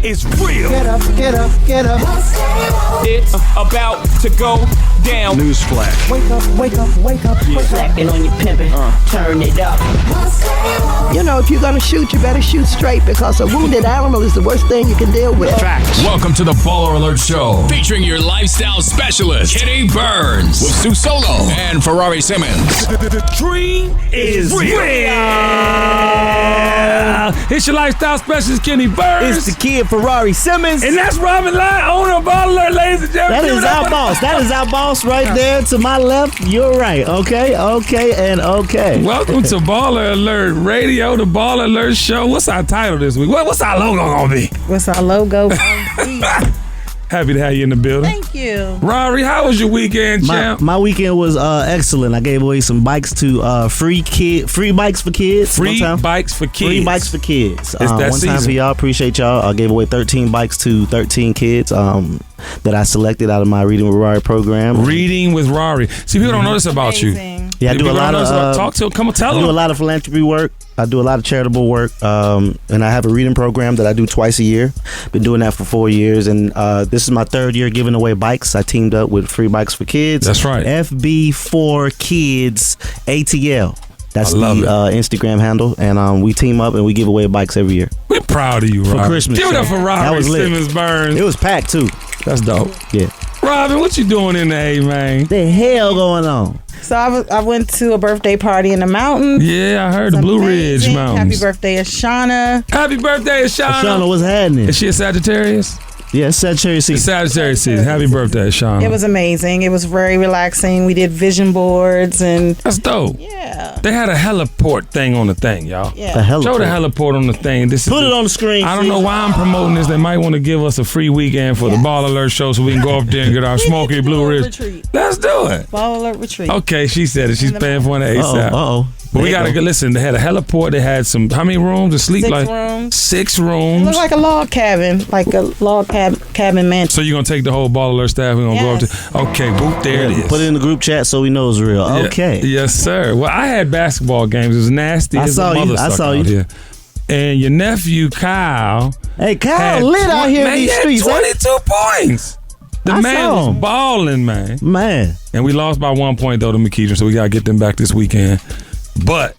is real. Get up, get up, get up. It's about to go down. Newsflash. Wake up, wake up, wake up. Slacking on your pimpin', turn it up. You know, if you're gonna shoot, you better shoot straight because a wounded animal is the worst thing you can deal with. Facts. Welcome to the Baller Alert Show, featuring your lifestyle specialist, Kenny Burns, with Sue Solo and Ferrari Simmons. The dream is real. It's your lifestyle specialist, Kenny Burns. It's the kid, Ferrari Simmons. And that's Robin Lyon, owner of Baller Alert, ladies and gentlemen. That is our boss. That is our boss right there to my left. You're right. Okay, and okay. Welcome to Baller Alert Radio, the Baller Alert Show. What's our title this week? What's our logo gonna be? What's our logo? Happy to have you in the building. Thank you. Rory, how was your weekend, champ? My weekend was excellent. I gave away some bikes to free bikes for kids. Free bikes for kids. Free bikes for kids. It's that one season. time for y'all. Appreciate y'all. I gave away 13 bikes to 13 kids that I selected out of my Reading with Rory program. Reading with Rory. See, people don't know this about you. Yeah, I do a lot of talk to them. Come on, tell them. I do a lot of philanthropy work. I do a lot of charitable work, and I have a reading program that I do twice a year. Been doing that for 4 years, and this is my third year giving away bikes. I teamed up with Free Bikes for Kids. That's right. FB4 Kids ATL. That's the Instagram handle, and we team up and we give away bikes every year. We're proud of you, Rob. For Christmas. Give it up for Robbie That was lit. Simmons Burns. It was packed too. That's dope. Yeah. Robin, what you doing in the A, man? The hell going on? So I went to a birthday party in the mountains. Yeah, I heard the Blue Ridge Mountains. Happy birthday, Ashana. Happy birthday, Ashana. Ashana, what's happening? Is she a Sagittarius? Yeah, it's Sagittarius season. It's Sagittarius season. Happy birthday, Ashana. It was amazing. It was very relaxing. We did vision boards and that's dope. Yeah. They had a heliport thing on the thing, y'all. Yeah. The heliport. Show the heliport on the thing. Put it on the screen. I don't know why I'm promoting this. They might want to give us a free weekend for the Ball Alert Show so we can go up there and get our Smoky Blue Ridge. Let's do it. Ball Alert retreat. Okay, she said it. She's paying for an ASAP. Uh-oh. But we gotta listen. They had a heliport. They had how many rooms to sleep? 6 rooms. 6 It rooms. looked like a log cabin, cabin mansion. So you're gonna take the whole Ball Alert staff. We're gonna go up to. Okay, boop. There it is. Put it in the group chat so we know it's real. Yeah. Okay. Yes, sir. Well, I had basketball games. It was nasty. I as saw a you. mother I sucker saw out you. here. And your nephew Kyle. Hey, Kyle lit out here in these streets. 22 points. The I man saw was him. balling, man. Man. And we lost by 1 point though to McKeitron, so we gotta get them back this weekend. But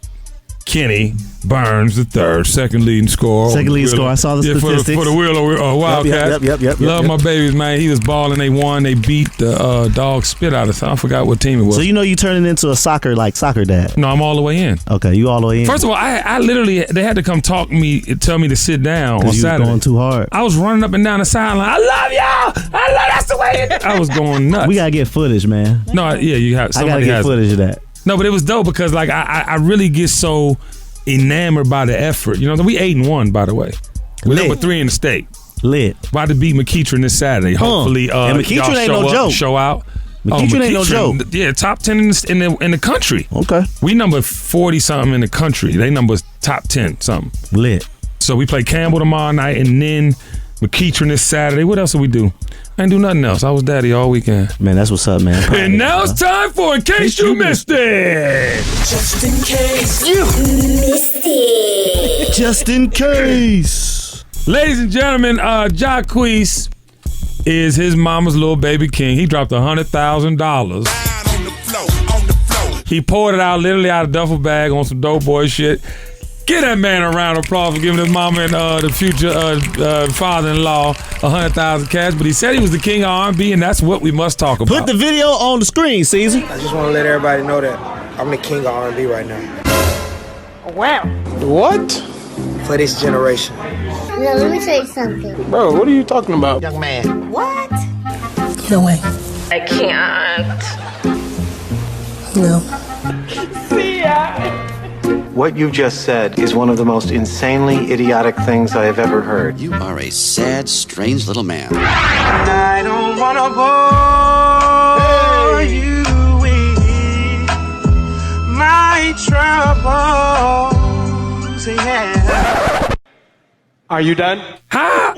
Kenny Burns, the third, second leading scorer. Second leading scorer. I saw the statistics. For the Wheeler Wildcats. Yep. Love my babies, man. He was balling. They won. They beat the dog spit out of us. I forgot what team it was. So you know you turning into a soccer dad. No, I'm all the way in. Okay, you all the way in. First of all, I literally, they had to come tell me to sit down on you Saturday. was going too hard. I was running up and down the sideline. I love y'all. That's the way it is. I was going nuts. We gotta get footage, man. No, yeah, you have. I gotta get footage of that. No, but it was dope because like I really get so enamored by the effort. You know, we 8-1 by the way. We're number 3 in the state. Lit. About to beat McKeitron this Saturday. Hopefully, and McKeitron ain't no joke. Show out. McKeitron ain't no joke. Yeah, top 10 in the country. Okay. We number 40 something in the country. They number top 10 something. Lit. So we play Campbell tomorrow night and then McKeitron this Saturday. What else do we do? I ain't do nothing else. I was daddy all weekend. Man, that's what's up, man. And now it's time for In Case You Missed It. Just in case you missed it. Just in case. Ladies and gentlemen, Jacquees is his mama's little baby king. He dropped $100,000. He poured it out literally out of duffel bag on some dope boy shit. Give that man a round of applause for giving his mama and the future father-in-law $100,000 cash. But he said he was the king of R&B, and that's what we must talk about. Put the video on the screen, Caesar. I just want to let everybody know that I'm the king of R&B right now. Wow. What? For this generation. No, let me tell you something. Bro, what are you talking about? Young man. What? No way. I can't. No. See ya. What you just said is one of the most insanely idiotic things I have ever heard. You are a sad, strange little man. I don't wanna bore you with my troubles. Yeah. Are you done? How?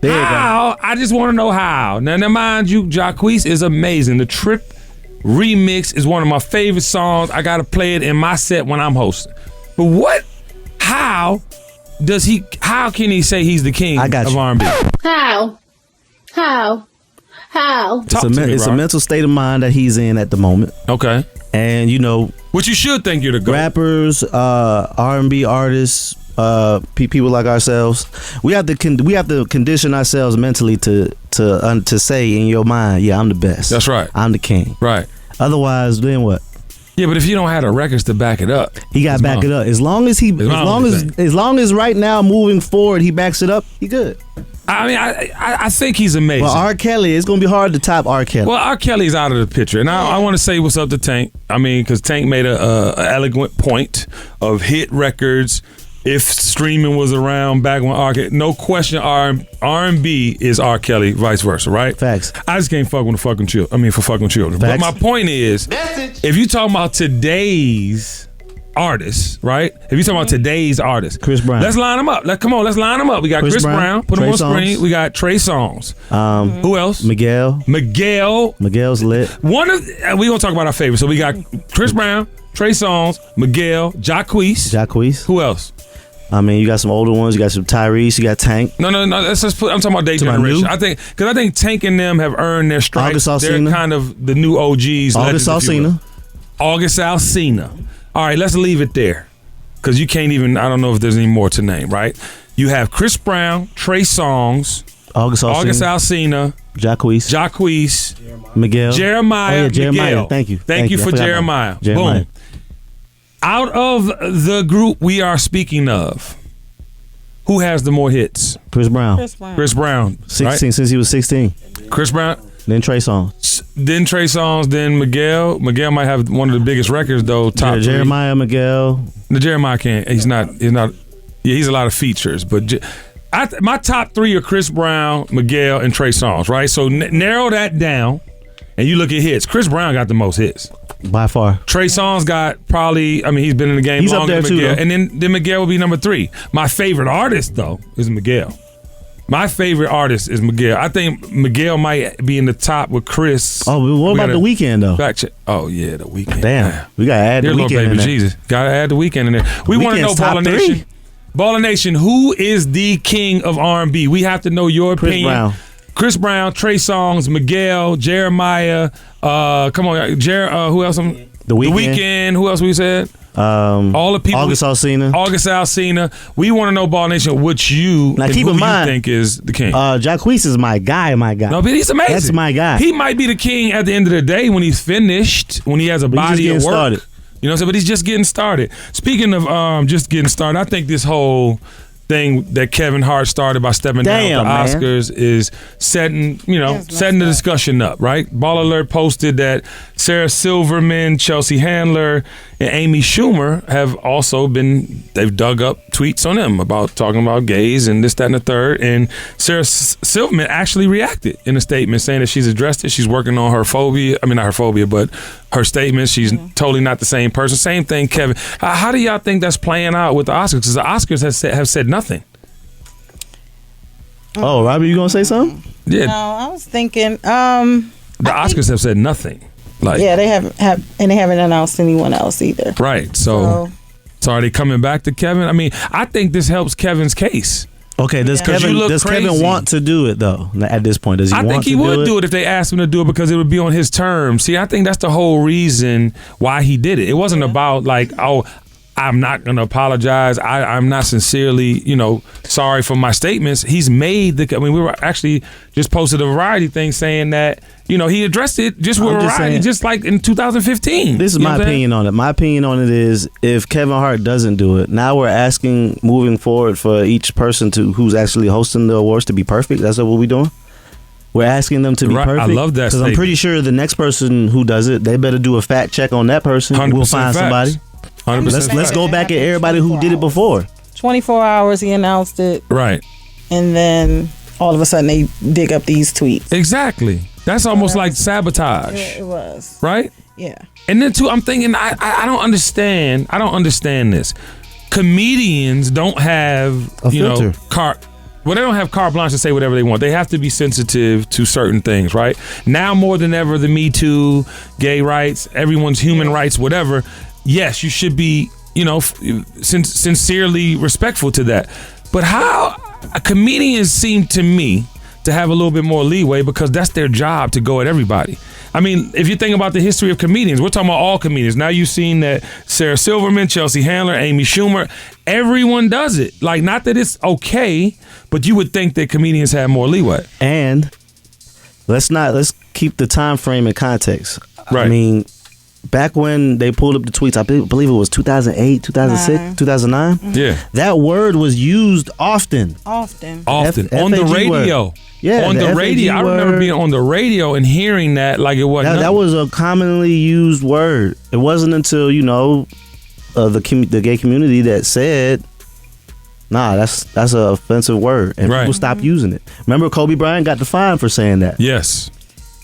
How? I just want to know how. Now, mind you, Jacquees is amazing. The Trip remix is one of my favorite songs. I got to play it in my set when I'm hosting. But how how can he say he's the king I got of you. R&B? How? It's a mental state of mind that he's in at the moment. Okay. And what you should think you're the GOAT. Rappers, R&B artists, people like ourselves, we have to condition ourselves mentally to say in your mind, yeah, I'm the best. That's right. I'm the king. Right. Otherwise, then what? Yeah, but if you don't have the records to back it up, he got to back it up. As long as right now moving forward, he backs it up. He good. I mean, I think he's amazing. Well, R. Kelly, it's gonna be hard to top R. Kelly. Well, R. Kelly's out of the picture, and I want to say what's up to Tank. I mean, because Tank made a eloquent point of hit records. If streaming was around back when R. Kelly, no question, R&B is R. Kelly, vice versa, right? Facts. I just can't fuck with fucking children. Facts. But my point is, if you talking about today's artists, right? If you talking about today's artists, Chris Brown. Let's line them up. Let's line them up. We got Chris Brown. Put him on screen. We got Trey Songz. Who else? Miguel's lit. We gonna talk about our favorites. So we got Chris Brown, Trey Songz, Miguel, Jacquees. Who else? I mean, you got some older ones. You got some Tyrese. You got Tank. No. Let's just I'm talking about their generation. I think Tank and them have earned their stripes. They're kind of the new OGs. August Alsina. All right, let's leave it there, because you can't even. I don't know if there's any more to name. Right? You have Chris Brown, Trey Songz, August Alsina, Jacquees, Miguel, Jeremiah. Jeremiah. Miguel. Thank you for Jeremiah. Boom. Out of the group we are speaking of, who has the more hits? Chris Brown. 16, right? Since he was 16. Chris Brown. Then Trey Songz. Then Miguel. Miguel might have one of the biggest records though. Top Jeremiah, Miguel. The Jeremiah can't. He's not. Yeah, he's a lot of features, but my top three are Chris Brown, Miguel, and Trey Songz. Right. So narrow that down, and you look at hits. Chris Brown got the most hits. By far. Trey Songz got probably, I mean, he's been in the game he's longer up there than Miguel. too, and then Miguel will be number 3. My favorite artist, though, is Miguel. My favorite artist is Miguel. I think Miguel might be in the top with Chris. Oh, what about The Weeknd, though? Fact check. Oh, yeah, The Weeknd. Damn. We got to add The Weeknd in there. Jesus. Got to add The Weeknd in there. We want to know, Baller Nation. Baller Nation, who is the king of R&B? We have to know your opinion. Chris Brown, Trey Songz, Miguel, Jeremiah. Come on, who else? The Weeknd. Who else we said? All the people. August Alsina. We want to know, Ball Nation, what you think is the king. Jacquees is my guy. No, but he's amazing. That's my guy. He might be the king at the end of the day when he's finished, when he has a body of work. Started. You know what I'm saying? But he's just getting started. Speaking of just getting started, I think this whole thing that Kevin Hart started by stepping down with the Oscars is setting the discussion up, right? Ball Alert posted that Sarah Silverman, Chelsea Handler, and Amy Schumer have also they've dug up tweets on them talking about gays and this, that, and the third. And Sarah Silverman actually reacted in a statement saying that she's addressed it. She's working on her phobia. I mean, not her phobia, but her statement. She's totally not the same person. Same thing, Kevin. How do y'all think that's playing out with the Oscars? Because the Oscars have said nothing. Oh, Robbie, you gonna say something? Yeah. No, I was thinking. The Oscars have said nothing. They haven't announced anyone else either. Right. So are they coming back to Kevin? I mean, I think this helps Kevin's case. Okay, does Kevin want to do it though? At this point, does he? I think he would do it if they asked him to do it because it would be on his terms. See, I think that's the whole reason why he did it. It wasn't about I'm not going to apologize. I'm not sincerely, sorry for my statements. He's made we were actually just posted a Variety thing saying that, he addressed it just with Variety, just like in 2015. This is my opinion on it. My opinion on it is if Kevin Hart doesn't do it, now we're asking moving forward for each person who's actually hosting the awards to be perfect. That's what we're doing. We're asking them to be perfect. I love that because I'm pretty sure the next person who does it, they better do a fact check on that person. We'll find somebody. 100%. Let's go back at everybody who did it before. 24 hours he announced it. Right. And then all of a sudden they dig up these tweets. Exactly. That's almost like sabotage. It was. Right? Yeah. And then too, I'm thinking I don't understand. I don't understand this. Comedians don't have they don't have carte blanche to say whatever they want. They have to be sensitive to certain things, right? Now more than ever, the Me Too, gay rights, everyone's human rights, whatever. Yes, you should be sincerely respectful to that. But how comedians seem to me to have a little bit more leeway because that's their job to go at everybody. I mean, if you think about the history of comedians, we're talking about all comedians. Now you've seen that Sarah Silverman, Chelsea Handler, Amy Schumer, everyone does it. Like, not that it's okay, but you would think that comedians have more leeway. And let's keep the time frame in context. Right. I mean, back when they pulled up the tweets, I believe it was 2008, 2006, 2009. Yeah. That word was used often. Often. On the radio. Word. Yeah, on the radio. I remember word. being on the radio and hearing that like it wasn't. That was a commonly used word. It wasn't until, the gay community that said, nah, that's an offensive word. And people stopped using it. Remember Kobe Bryant got the fine for saying that? Yes.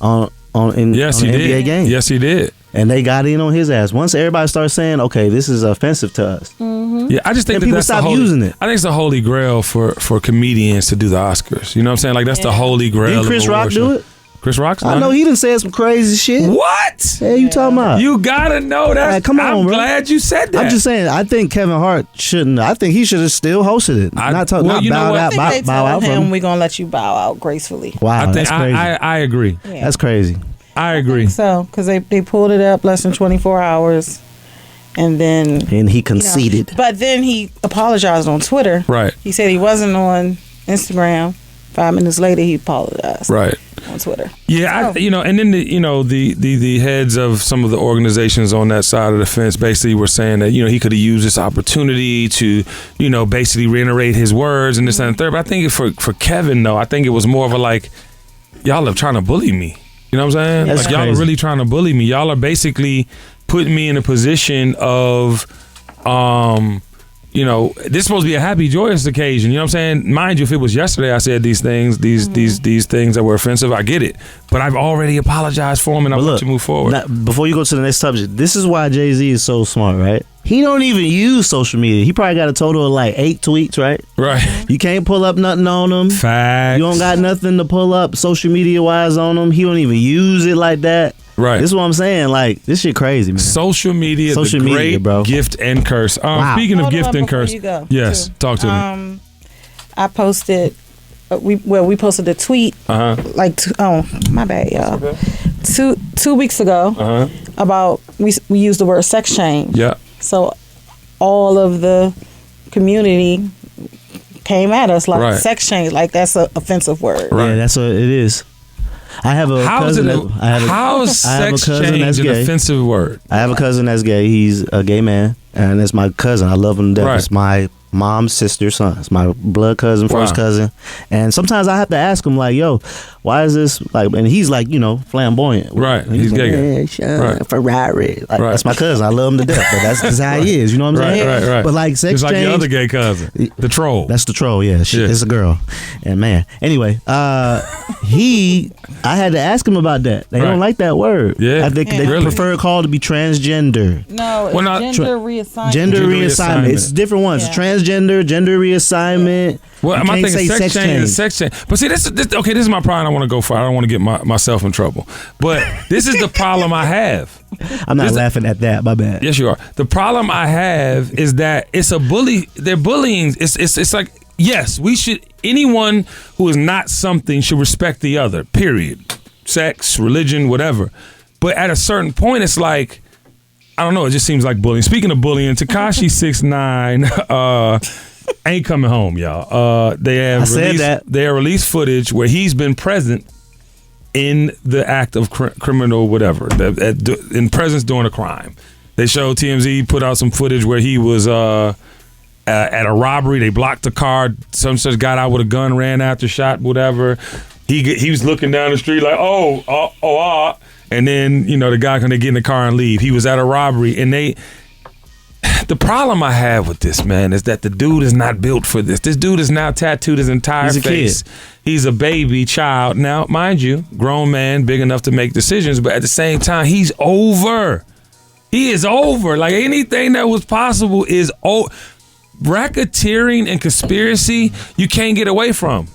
On the NBA game. Yes, he did. And they got in on his ass. Once everybody starts saying, okay, this is offensive to us. Yeah, I just think that people that's stop using it. I think it's the holy grail for comedians to do the Oscars. You know what I'm saying? Like, that's the holy grail. Did Chris Rock do it? Chris Rock's I know he done said some crazy shit. What? Hey, you talking about? You gotta know that. Right, come on, I'm bro. glad you said that. I'm just saying. I think Kevin Hart shouldn't. I think he should have still hosted it. I think they bow out told from him we're gonna let you bow out gracefully. Wow, that's crazy. I agree. Yeah. That's crazy. I agree. So, because they pulled it up less than 24 hours, and he conceded. But then he apologized on Twitter. Right. He said he wasn't on Instagram. 5 minutes later, he apologized. Right. On Twitter. Yeah, and then the heads of some of the organizations on that side of the fence basically were saying that he could have used this opportunity to basically reiterate his words and this and the third. But I think for Kevin though, I think it was more of a like, y'all are trying to bully me. You know what I'm saying? That's like y'all are really trying to bully me. Y'all are basically putting me in a position of this is supposed to be a happy, joyous occasion. You know what I'm saying? Mind you, if it was yesterday I said these things, these things that were offensive, I get it. But I've already apologized for them and I want to move forward. Now, before you go to the next subject, this is why Jay-Z is so smart, right? He don't even use social media. He probably got a total of like 8 tweets, right? Right. You can't pull up nothing on him. Facts. You don't got nothing to pull up social media wise on him. He don't even use it like that. Right. This is what I'm saying. Like, this shit crazy, man. Social media, the great bro. gift and curse. Wow. Speaking of Hold gift on and before curse, you go, yes, too. talk to me. I posted. We posted a tweet. My bad, y'all. Okay. 2 weeks ago about we used the word sex change. Yeah. So all of the community came at us like sex change, like that's an offensive word. Right. Yeah, that's what it is. I have a cousin. How is sex change an offensive word? I have a cousin that's gay. He's a gay man, and it's my cousin. I love him to death. Right. It's my mom's sister's son. It's my blood cousin, first cousin. And sometimes I have to ask him, like, yo, why is this like? And he's like, flamboyant. Right. And He's like, gay. Right. Ferrari. Like, that's my cousin. I love him to death. But that's how he is. You know what I'm saying? Right. But like sex it's like change, your other gay cousin, the troll. That's the troll. Yeah. It's a girl. And man. Anyway, I had to ask him about that. They don't like that word. Yeah. I think they prefer it called to be transgender. No, it's gender reassignment. Gender reassignment. It's different ones. Yeah. Transgender, gender reassignment. Well, you my can't thing say is sex change is sex change. But see, this is my problem. I want to go for. I don't want to get myself in trouble. But this is the problem I have. I'm not laughing at that. My bad. Yes, you are. The problem I have is that it's a bully. They're bullying. It's like, yes, we should. Anyone who is not something should respect the other. Period. Sex, religion, whatever. But at a certain point, it's like, I don't know. It just seems like bullying. Speaking of bullying, Tekashi 6ix9ine ain't coming home, y'all. They have released footage where he's been present in the act of criminal whatever, in presence during a crime. They showed TMZ put out some footage where he was at a robbery. They blocked the car. Some such got out with a gun, ran after, shot, whatever. He was looking down the street like, and then the guy gonna get in the car and leave. He was at a robbery, and the problem I have with this, man, is that the dude is not built for this. This dude is now tattooed his entire face. Kid. He's a baby child. Now, mind you, grown man, big enough to make decisions, but at the same time, he's over. He is over. Like, anything that was possible is over. Racketeering and conspiracy, you can't get away from.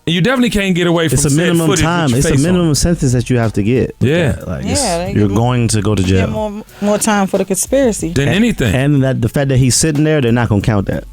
And you definitely can't get away from it's a minimum time. It's a minimum sentence that you have to get. Yeah. Like you're going to go to jail. Get more time for the conspiracy. Than anything. And that the fact that he's sitting there, they're not going to count that.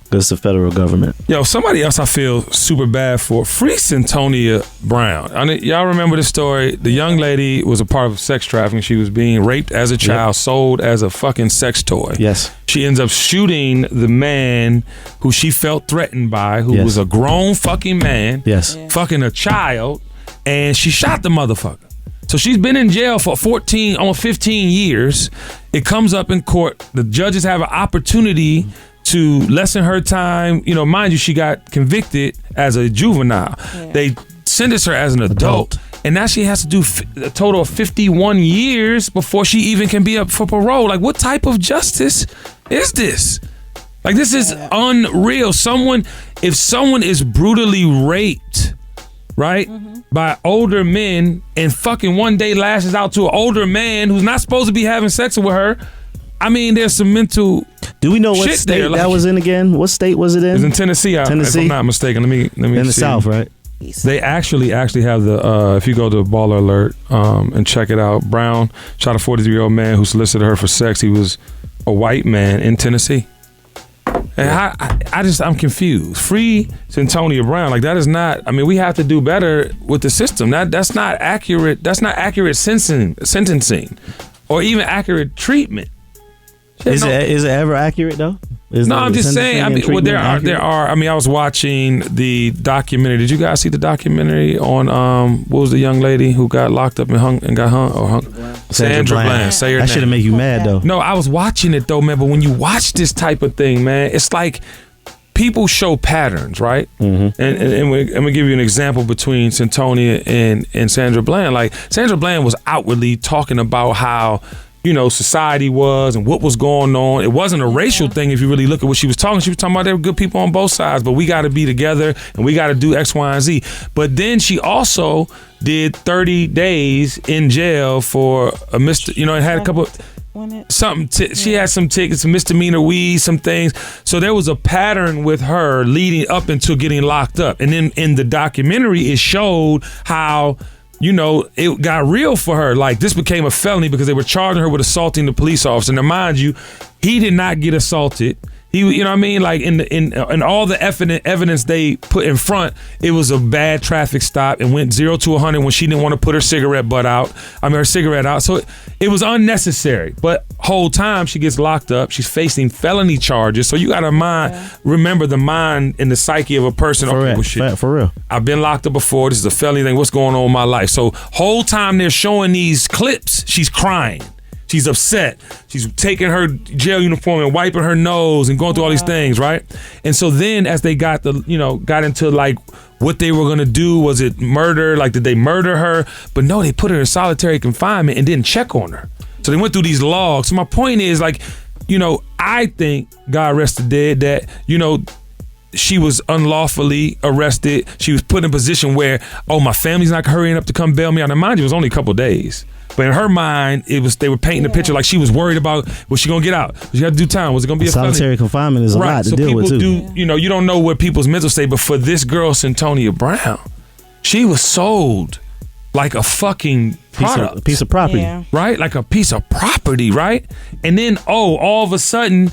Because it's the federal government. Yo, somebody else I feel super bad for. Free Centonia Brown. Y'all remember this story? The young lady was a part of sex trafficking. She was being raped as a child, sold as a fucking sex toy. Yes. She ends up shooting the man who she felt threatened by, who was a grown fucking man. Yes. Fucking a child. And she shot the motherfucker. So she's been in jail for 14, almost 15 years. It comes up in court. The judges have an opportunity to lessen her time. You know, mind you, she got convicted as a juvenile. Yeah. They sentenced her as an adult. And now she has to do a total of 51 years before she even can be up for parole. Like, what type of justice is this? Like, this is unreal. If someone is brutally raped, right, by older men and fucking one day lashes out to an older man who's not supposed to be having sex with her, I mean, there's some mental. Do we know what state there, that was in again? What state was it in? It was in Tennessee. If I'm not mistaken. Let me in see. the South, right? They actually have the. If you go to Baller Alert and check it out, Brown shot a 43-year-old man who solicited her for sex. He was a white man in Tennessee. And I'm confused. Free Centonia Brown. Like, that is not. I mean, we have to do better with the system. That's not accurate. That's not accurate sentencing, or even accurate treatment. Is it ever accurate though? No, I'm just saying. I mean, well, there are. I mean, I was watching the documentary. Did you guys see the documentary on what was the young lady who got locked up and got hung? Sandra Bland. Say her name. That should make you mad though. No, I was watching it though, man. But when you watch this type of thing, man, it's like people show patterns, right? Mm-hmm. And I'm gonna give you an example between Centonia and Sandra Bland. Like, Sandra Bland was outwardly talking about how, you know, society was and what was going on. It wasn't a racial thing if you really look at what she was talking. She was talking about there were good people on both sides, but we got to be together and we got to do X, Y, and Z. But then she also did 30 days in jail for a you know, it had a couple she had some tickets, some misdemeanor weed, some things. So there was a pattern with her leading up into getting locked up. And then in the documentary, it showed how, you know, it got real for her. Like, this became a felony because they were charging her with assaulting the police officer. Now, mind you, he did not get assaulted. He, you know what I mean? Like, in all the evidence they put in front, it was a bad traffic stop and went 0 to 100 when she didn't want to put her cigarette out. So it was unnecessary. But whole time she gets locked up, she's facing felony charges. So you got to remember the mind and the psyche of a person. For real. I've been locked up before. This is a felony thing. What's going on in my life? So whole time they're showing these clips, she's crying. She's upset. She's taking her jail uniform and wiping her nose and going through all these things, right? And so then as they got into like what they were gonna do, was it murder? Like, did they murder her? But no, they put her in solitary confinement and didn't check on her. So they went through these logs. So my point is, like, you know, I think, God rest the dead, that, you know, she was unlawfully arrested. She was put in a position where, my family's not hurrying up to come bail me out. Now, mind you, it was only a couple of days. But in her mind, they were painting the picture like she was worried about, was she gonna get out? Was she gonna do time? Was it gonna be a solitary confinement is a lot to deal with too. You know, you don't know what people's mental state, but for this girl, Centonia Brown, she was sold like a fucking product. Piece of property. Right? Like a piece of property, right? And then, all of a sudden,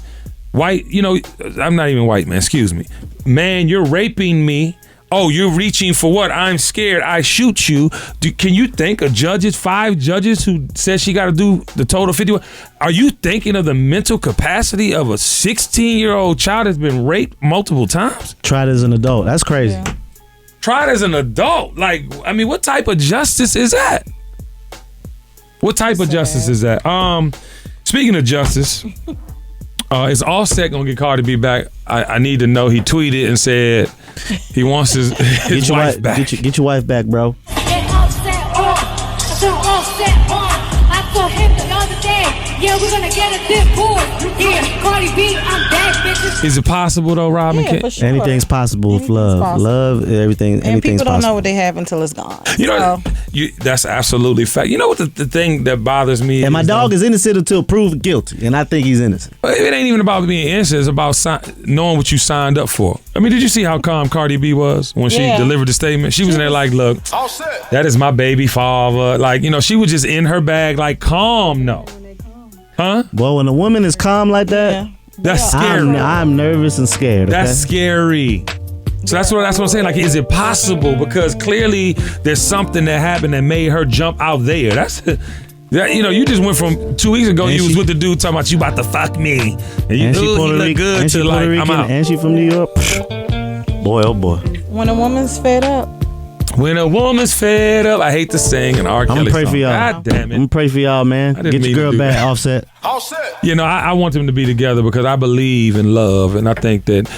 white, you know, I'm not even white, man, excuse me. Man, you're raping me. Oh, you're reaching for what? I'm scared. I shoot you. Can you think of 5 judges who said she got to do the total 51? Are you thinking of the mental capacity of a 16-year-old child that's been raped multiple times? Tried as an adult. That's crazy. Yeah. Tried as an adult. Like, I mean, what type of justice is that? What type of justice is that? Speaking of justice, is Offset gonna get Cardi B back? I need to know. He tweeted and said he wants his wife back. Get your wife back, bro. Offset on. I told him the other day, yeah, we're gonna get it Yeah, Cardi B, I'm back, bitches. Is it possible though, Robin? Yeah, for sure. Anything's possible with love. possible. Love, everything. And Anything's people don't know possible. what they have until it's gone. You know, So, that's absolutely fact. You know what the thing that bothers me And my dog is innocent until proved guilty, and I think he's innocent. It ain't even about being innocent. It's about knowing what you signed up for. I mean, did you see how calm Cardi B was when she delivered the statement? She was in there like, look, that is my baby father. Like, you know, she was just in her bag like, calm, no. Huh? Well, when a woman is calm like that, that's scary. I'm nervous and scared. Okay? That's scary. So that's what I'm saying. Like, is it possible? Because clearly there's something that happened that made her jump out there. That's... you know, you just went from 2 weeks ago. You was with the dude talking about you about to fuck me, and you she he look good and to like I'm out. And she from New York. Boy, oh boy. when a woman's fed up. When a woman's fed up, I hate to sing an R. Kelly I'm gonna pray song. for y'all. God damn I'm it. gonna pray for y'all, man. I didn't Get mean your to girl do back, that. Offset. You know, I want them to be together because I believe in love, and I think that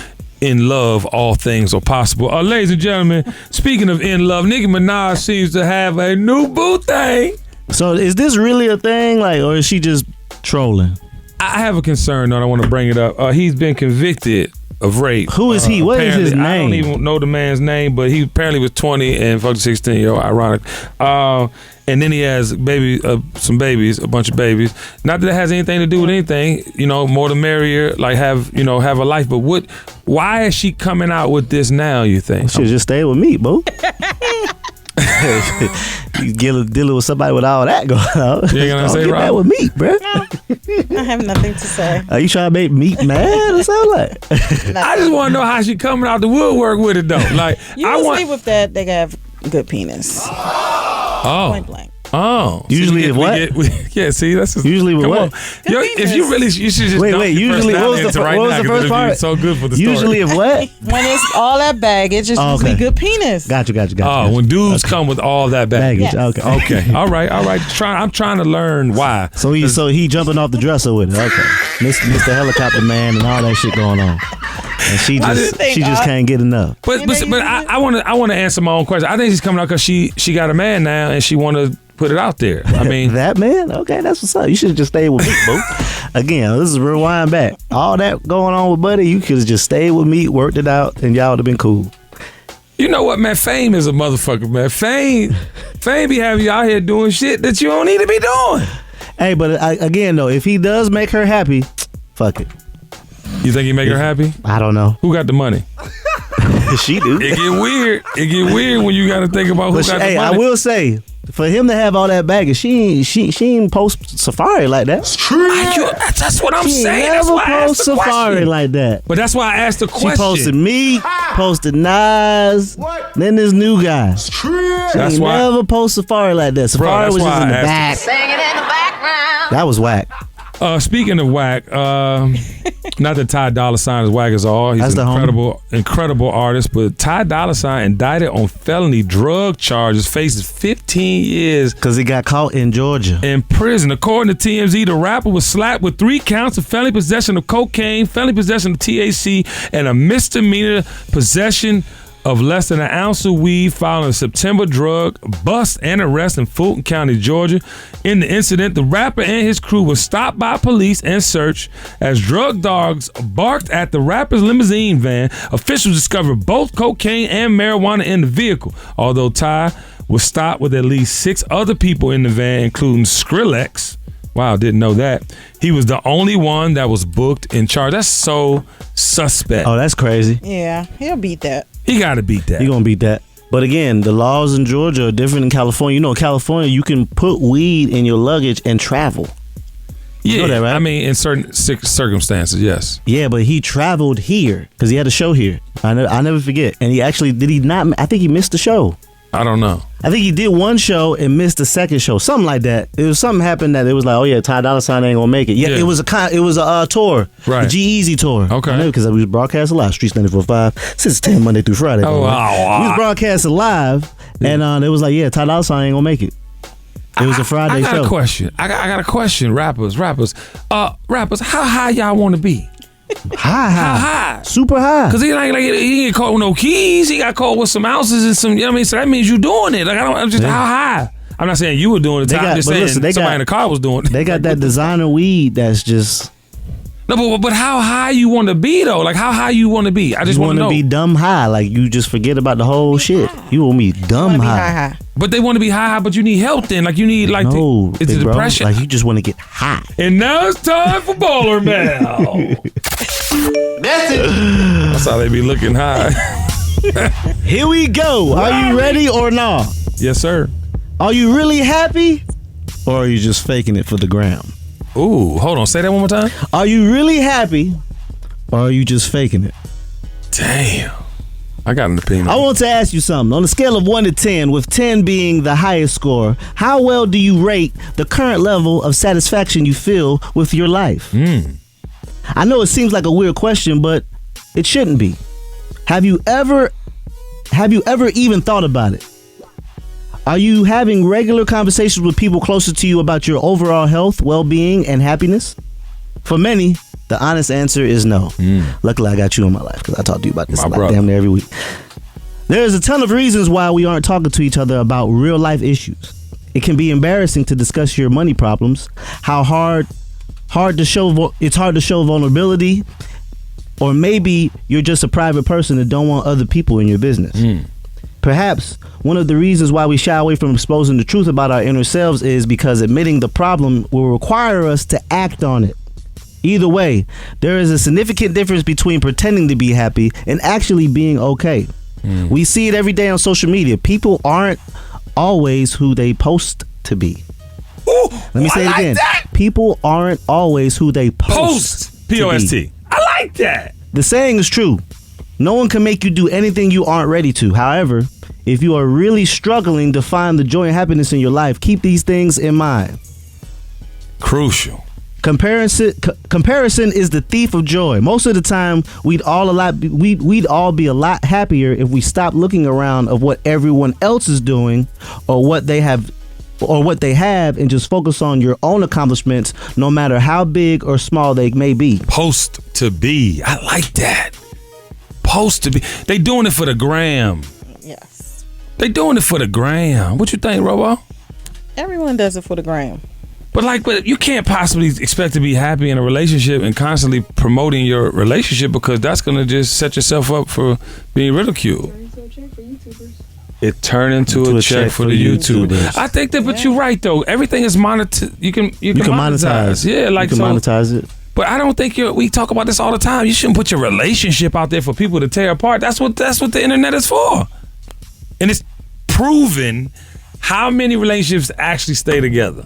in love, all things are possible. Ladies and gentlemen, speaking of in love, Nicki Minaj seems to have a new boo thing. So is this really a thing, like, or is she just trolling? I have a concern, though, and I want to bring it up. He's been convicted of rape. Who is he? What is his name? I don't even know the man's name, but he apparently was 20 and fucked a 16-year-old. Ironic. And then he has some babies, a bunch of babies. Not that it has anything to do with anything. You know, more the merrier. Like have a life. But why is she coming out with this now? You think? Should just stay with me, boo. You dealing with somebody with all that going on. You ain't gonna say get right back with meat, bro. I have nothing to say. Are you trying to make meat mad or something like? I just want to know how she coming out the woodwork with it though. Like Usually with that, they have good penis. Point blank. Oh, usually with what? Yeah, see, that's just, usually with come what? on. Yo, if you really, you should just wait. Your Usually, what was the first part? So good for the story. Usually, of what? When it's all that baggage, it's usually good penis. Got you. Oh, when dudes come with all that baggage. Yes. Okay. All right. I'm trying to learn why. So he jumping off the dresser with it. Okay, Mr. Helicopter Man and all that shit going on. And she just can't get enough. But I want to answer my own question. I think she's coming out because she got a man now and she want to put it out there. I mean, that man. Okay, that's what's up. You should have just stayed with me, boo. Again, this is rewind back. All that going on with Buddy, you could have just stayed with me, worked it out, and y'all would have been cool. You know what, man? Fame is a motherfucker, man. Fame be having you out here doing shit that you don't need to be doing. Hey, but again though, if he does make her happy, fuck it. You think he make her happy? I don't know. Who got the money? She do. It get weird when you got to think about who got the money. I will say, for him to have all that baggage, she ain't post Safari like that. That's true. That's what I'm saying. Never that's why post Safari like that. But that's why I asked the question. She posted me, posted Nas, then this new guy. That's true. She never post Safari like that. Safari was just in the back. Singing in the background. That was whack. Speaking of whack, not that Ty Dolla $ign is whack as all. He's an incredible artist, but Ty Dolla $ign indicted on felony drug charges, faces 15 years because he got caught in Georgia in prison. According to TMZ, the rapper was slapped with 3 counts of felony possession of cocaine, felony possession of THC, and a misdemeanor possession of less than an ounce of weed following a September drug bust and arrest in Fulton County, Georgia. In the incident, the rapper and his crew were stopped by police and searched as drug dogs barked at the rapper's limousine van. Officials discovered both cocaine and marijuana in the vehicle, although Ty was stopped with at least 6 other people in the van, including Skrillex. Wow, didn't know that. He was the only one that was booked in charge. That's so suspect. Oh, that's crazy. Yeah, he'll beat that. He got to beat that. He gonna beat that. But again, the laws in Georgia are different than California. You know, in California, you can put weed in your luggage and travel. You know that, right? I mean, in certain circumstances, yes. Yeah, but he traveled here because he had a show here. I never forget. And did he not? I think he missed the show. I don't know. I think he did one show and missed the second show, something like that. It was something happened that it was like, oh yeah, Ty Dolla $ign ain't gonna make it. Yeah, it was a tour, right? The G-Eazy tour. Okay, because we was broadcasting live, Streets 94.5, 6 to 10 Monday through Friday. Oh wow! We was broadcasting live, and it was like, yeah, Ty Dolla $ign ain't gonna make it. It was a Friday show. I got a question. I got a question. Rappers, how high y'all want to be? High, super high. Cause he he ain't caught with no keys. He got caught with some ounces and some. You know what I mean? So that means you doing it. Like I'm just how high. I'm not saying you were doing it. I'm just saying somebody in the car was doing it. They got that designer weed that's just. No, but how high you want to be though? Like how high you want to be? I just want to know. Be dumb high, like you just forget about the whole shit. You want me dumb high. But they want to be high, but you need help then. Like you need like it's a depression. Like you just want to get high. And now it's time for Baller Mail. That's how they be looking high. Here we go. Are you ready or not? Yes, sir. Are you really happy, or are you just faking it for the gram? Ooh, hold on. Say that one more time. Are you really happy, or are you just faking it? Damn. I got an opinion. I want to ask you something. On a scale of 1 to 10, with 10 being the highest score, how well do you rate the current level of satisfaction you feel with your life? I know it seems like a weird question, but it shouldn't be. Have you ever even thought about it? Are you having regular conversations with people closer to you about your overall health, well-being, and happiness? For many, the honest answer is no. Luckily, I got you in my life because I talk to you about this damn near every week. There's a ton of reasons why we aren't talking to each other about real-life issues. It can be embarrassing to discuss your money problems, it's hard to show vulnerability, or maybe you're just a private person and don't want other people in your business. Perhaps one of the reasons why we shy away from exposing the truth about our inner selves is because admitting the problem will require us to act on it. Either way, there is a significant difference between pretending to be happy and actually being okay. We see it every day on social media. People aren't always who they post to be. Ooh, Let me say it again. People aren't always who they post. P-O-S-T. I like that. The saying is true. No one can make you do anything you aren't ready to. However, if you are really struggling to find the joy and happiness in your life, keep these things in mind. Crucial. Comparison is the thief of joy. Most of the time, we'd all be a lot happier if we stopped looking around of what everyone else is doing or what they have and just focus on your own accomplishments, no matter how big or small they may be. Post to be. I like that. Post to be. They doing it for the gram. Yes. They doing it for the gram. What you think, Robo? Everyone does it for the gram. But you can't possibly expect to be happy in a relationship and constantly promoting your relationship, because that's going to just set yourself up for being ridiculed. It turned into a check for the YouTubers. I think that, but you're right though. Everything is monetized. You can monetize. Yeah, like you can monetize it. But I don't think we talk about this all the time. You shouldn't put your relationship out there for people to tear apart. That's what the internet is for. And it's proven how many relationships actually stay together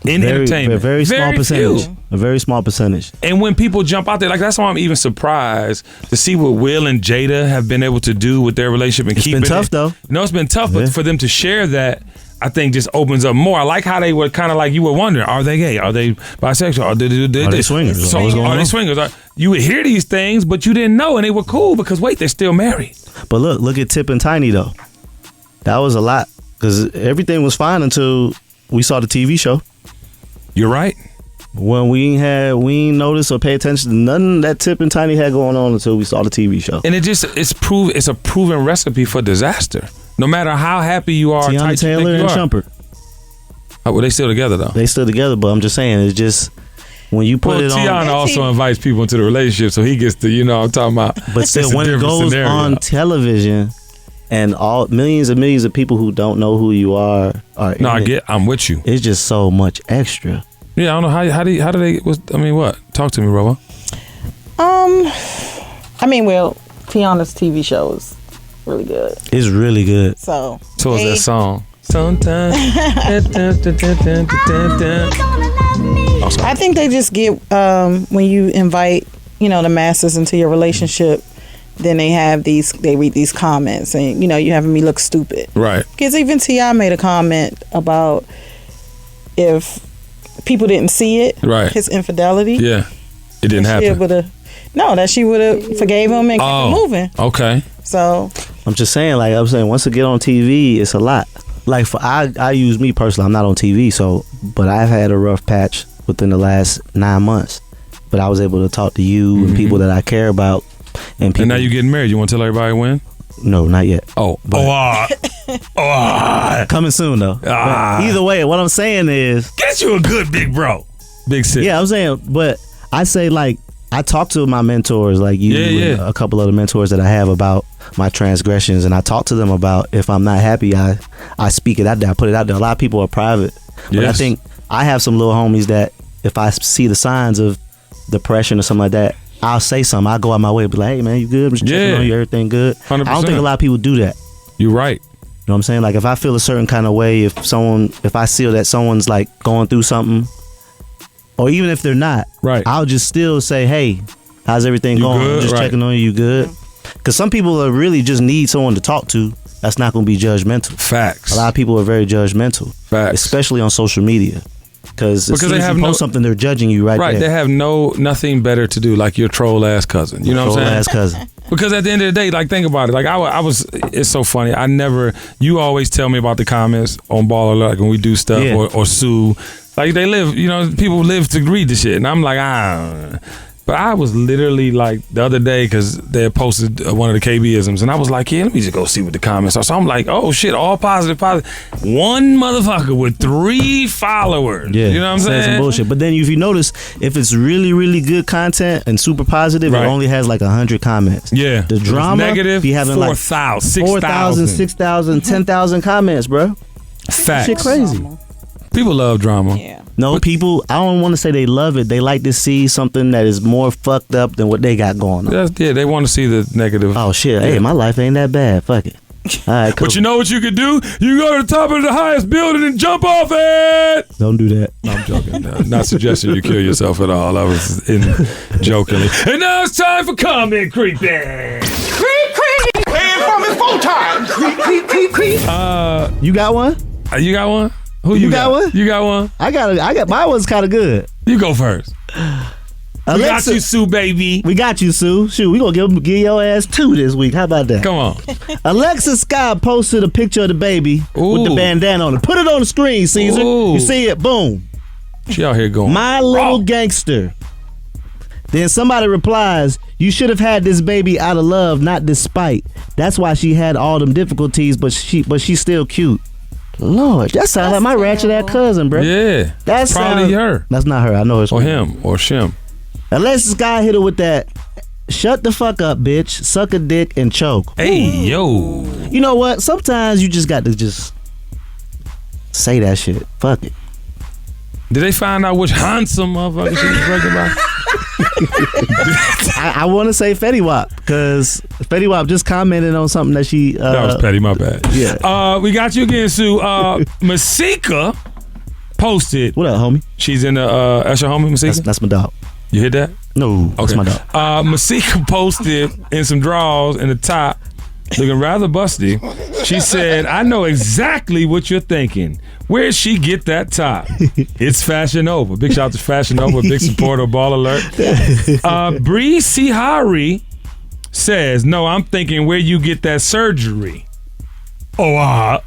in entertainment. A very small percentage. Few. A very small percentage. And when people jump out there, like that's why I'm even surprised to see what Will and Jada have been able to do with their relationship and keeping it. It's been tough though. No, it's been tough, but for them to share that, I think just opens up more. I like how they were kind of like, you were wondering, are they gay? Are they bisexual? Are they swingers? So, are they swingers? You would hear these things, but you didn't know, and they were cool because wait, they're still married. But look at Tip and Tiny though. That was a lot because everything was fine until we saw the TV show. You're right. When we ain't noticed or pay attention to nothing that Tip and Tiny had going on until we saw the TV show. And it's a proven recipe for disaster. No matter how happy you are, Tiana Taylor and Shumpert. Oh, well, they still together though. They still together, but I'm just saying, it's just when you put it on. Tiana also invites people into the relationship, so he gets to, I'm talking about. But still, when it goes on television, and all millions and millions of people who don't know who you are I'm with you. It's just so much extra. Yeah, I don't know how do they? What? Talk to me, Robo. Tiana's TV show is really good. It's really good. So is that song. Sometimes. I think they just get when you invite the masses into your relationship, then they read these comments and you having me look stupid. Right. Because even T.I. made a comment about if people didn't see it, right, his infidelity. Yeah. It didn't happen. That she would have forgave him and kept it moving. Okay. So I'm just saying, once it get on TV, it's a lot. Like I use me personally, I'm not on TV, but I've had a rough patch within the last 9 months. But I was able to talk to you and people that I care about. And now you're getting married. You want to tell everybody when? No, not yet. Coming soon though. But either way, what I'm saying is, get you a good big bro, big sis. Yeah, I'm saying, but I say like I talk to my mentors, like you and a couple other mentors that I have about my transgressions, and I talk to them about if I'm not happy, I speak it out there, I put it out there. A lot of people are private, but I think I have some little homies that if I see the signs of depression or something like that, I'll say something. I'll go out my way and be like, hey man, you good? I'm just checking on you, everything good? 100%. I don't think a lot of people do that. You're right. You know what I'm saying? Like if I feel a certain kind of way, if I see that someone's like going through something, or even if they're not, right, I'll just still say, hey, how's everything going? Good? I'm just checking on you, good? Because some people are really just need someone to talk to. That's not going to be judgmental. Facts. A lot of people are very judgmental. Facts. Especially on social media. Because as soon they as have you post something, they're judging you right there. They have nothing better to do, like your troll ass cousin. You know what I'm saying? Troll ass cousin. Because at the end of the day, like think about it. Like I was, it's so funny. You always tell me about the comments on Ball Alert, like when we do stuff or sue. Like they live, people live to read the shit. And I'm like, But I was literally like the other day, because they had posted one of the KB-isms, and I was like, yeah, let me just go see what the comments are. So I'm like, oh shit, all positive. One motherfucker with 3 followers. Yeah, you know what I'm saying? Some bullshit. But then if you notice, if it's really, really good content and super positive, it only has like 100 comments. Yeah. The drama, negative, be having 4,000, 4,000, 6,000, 10,000 comments, bro. Facts. Shit crazy. People love drama. Yeah. No, people, I don't want to say they love it. They like to see something that is more fucked up than what they got going on. They want to see the negative. Oh, shit. Hey, my life ain't that bad. Fuck it. All right, cool. But you know what you could do? You go to the top of the highest building and jump off it. Don't do that. No, I'm joking. Not suggesting you kill yourself at all. I was jokingly. And now it's time for comment creeping. Creep, creep. Paying from it 4 times. Creep, creep, creep, creep. You got one? You got one? Who you got one? You got one? I got my one's kind of good. You go first. We got you, Sue, baby. We got you, Sue. Shoot, we gonna give your ass 2 this week. How about that? Come on. Alexa Scott posted a picture of the baby with the bandana on it. Put it on the screen, Caesar. You see it? Boom. She out here going, my little gangster. Then somebody replies, you should have had this baby out of love, not despite. That's why she had all them difficulties, but she's still cute. Lord, that sounds like my ratchet ass cousin, bro. Yeah, that's probably her. That's not her. I know her. Or him, or Shim. Unless this guy hit her with that, shut the fuck up, bitch, suck a dick and choke. Hey, yo. You know what? Sometimes you just got to just say that shit. Fuck it. Did they find out which handsome motherfucker she was breaking about? I want to say Fetty Wap, because Fetty Wap just commented on something that she. That was petty, my bad. Yeah. We got you again, Sue. Masika posted. What up, homie? She's in the. That's your homie, Masika? That's my dog. You hit that? No, that's my dog. Masika posted in some draws in the top, looking rather busty. She said, I know exactly what you're thinking. Where'd she get that top? It's Fashion Nova. Big shout out to Fashion Nova, big supporter of Ball Alert. Bree Sihari says, no, I'm thinking where you get that surgery. And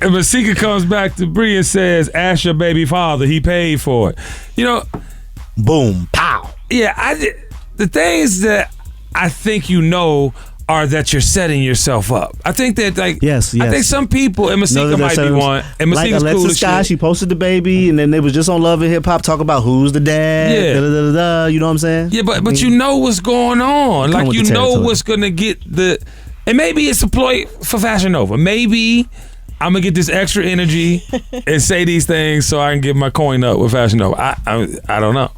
Masika comes back to Bree and says, ask your baby father, he paid for it. Boom, pow. Yeah, the things that I think are that you're setting yourself up. I think that yes. I think some people, and Masika might be one, and Masika's like cool Alexa Scott, she posted the baby, and then they was just on Love and Hip Hop talk about who's the dad. Yeah, you know what I'm saying? Yeah, but you know what's going on. Like you know what's gonna get and maybe it's a ploy for Fashion Nova. Maybe I'm gonna get this extra energy and say these things so I can get my coin up with Fashion Nova. I don't know.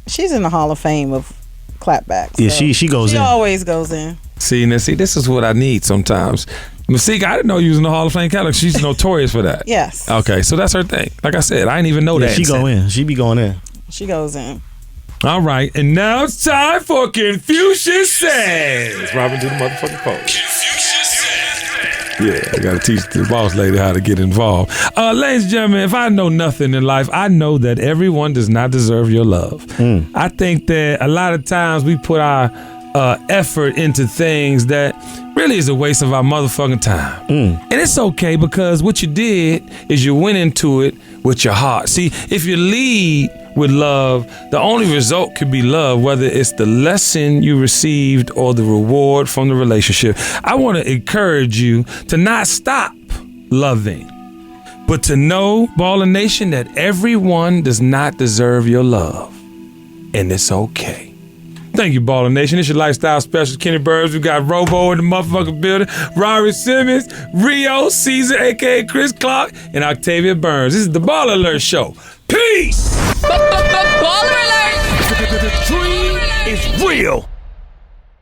She's in the Hall of Fame of clapbacks. Yeah, she goes in. She always goes in. See, this is what I need sometimes. Masika, I didn't know you was in the Hall of Fame catalog. She's notorious for that. Yes. Okay, so that's her thing. Like I said, I didn't even know that. She go in. She be going in. She goes in. All right, and now it's time for Confucius Says. Robin, do the motherfucking post. Yeah, I gotta teach the boss lady how to get involved. Ladies and gentlemen, if I know nothing in life, I know that everyone does not deserve your love. I think that a lot of times we put our effort into things that really is a waste of our motherfucking time. And it's okay, because what you did is you went into it with your heart. See, if you lead with love, the only result could be love, whether it's the lesson you received or the reward from the relationship. I want to encourage you to not stop loving, but to know, Baller Nation, that everyone does not deserve your love, and it's okay. Thank you, Baller Nation. It's your lifestyle specialist, Kenny Burns. We got Robo in the motherfucking building, Rory Simmons, Rio, Caesar, a.k.a. Chris Clark, and Octavia Burns. This is the Baller Alert Show. Peace! Baller alert! The dream is real.